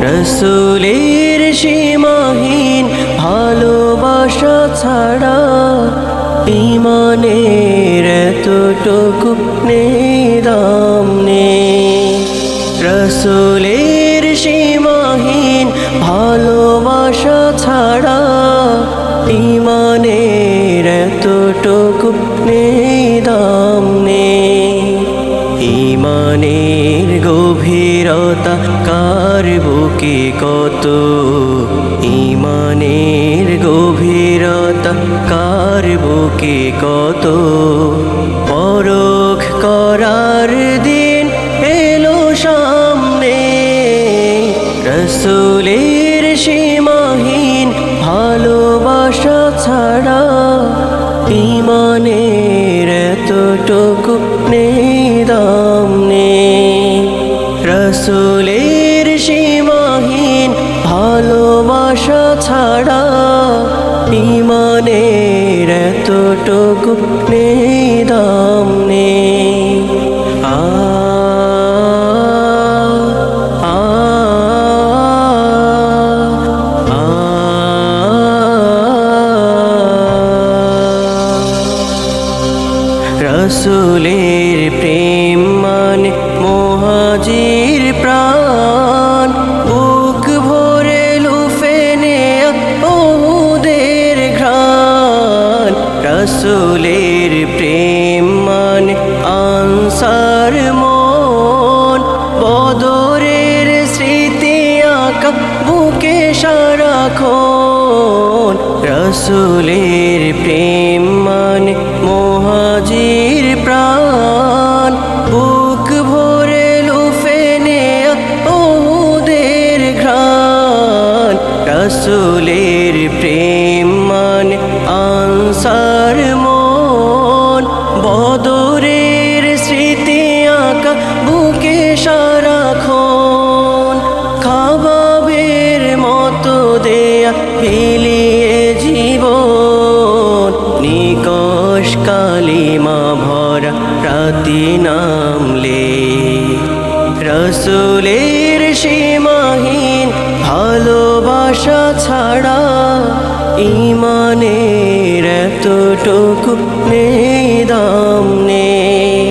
রসুলের সীমাহীন ভালোবাসা ছাড়া ঈমানের এতটুকু নেই দাম নেই। রসুলের সীমাহীন ভালোবাসা ছাড়া ঈমানের এতটুকু নেই দাম নেই। ঈমানের গভীরতা কার বুকে কত, ঈমানের গভীরতা কার বুকে কত। পরখ করার দিন এলো সামনে, রসুলের সীমাহীন ভালোবাসা ছাড়া ঈমানের এতটুকু নেই দাম নেই। রসুলের সীমাহীন ভালোবাসা ছাড়া ঈমানের এতটুকু নেই দাম নেই। রসুলের প্রেম মানে মুহাজির প্রাণ, বুক ভরে লুফে নেয়া উহুদের ঘ্রাণ। রসুলের প্রেম মানে আনসার মন, বদরের স্মৃতি আঁকা বুকে সারাক্ষণ। রসুলের প্রেম মানে মুহাজির প্রাণ, বুক ভরে লুফে নেয়া উহুদের ঘ্রাণ। রসুলের প্রেম মানে আনসার মন, বদরের স্মৃতি আঁকা বুকে সারাক্ষণ। খাবাবের মতো দেয়া বিলিয়ে জীবন, নিকশ কালিমা ভরা রাতি নামলে। রসুলের সীমাহীন ভালোবাসা ছাড়া ঈমানের এতটুকু নেই দাম নেই।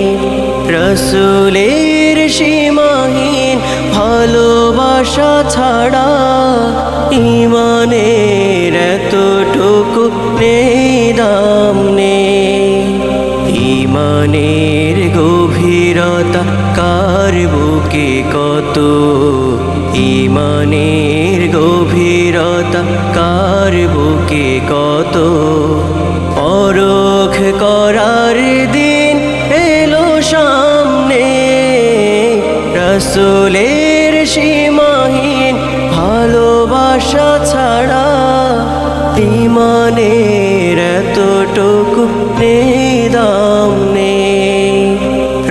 রসুলের সীমাহীন ভালোবাসা ছাড়া ঈমানের এতটুকু নেই দাম নেই। ঈমানের গভীরতা কার বুকে কত, ঈমানের গভীরতা কার বুকে কত। পরখ করার দিন এলো সামনে, রসুলের সীমাহীন ভালোবাসা ছাড়া ঈমানের এতটুকু নেই দাম নেই।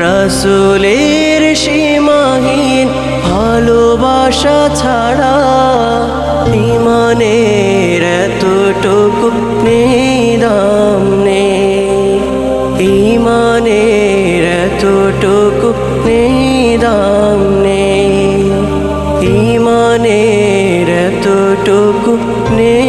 রসুলের সীমাহীন ভালোবাসা ছাড়া ঈমানের এতটুকু নেই দাম নেই। ঈমানের এতটুকু নেই দাম নেই। ঈমানের এতটুকু নেই।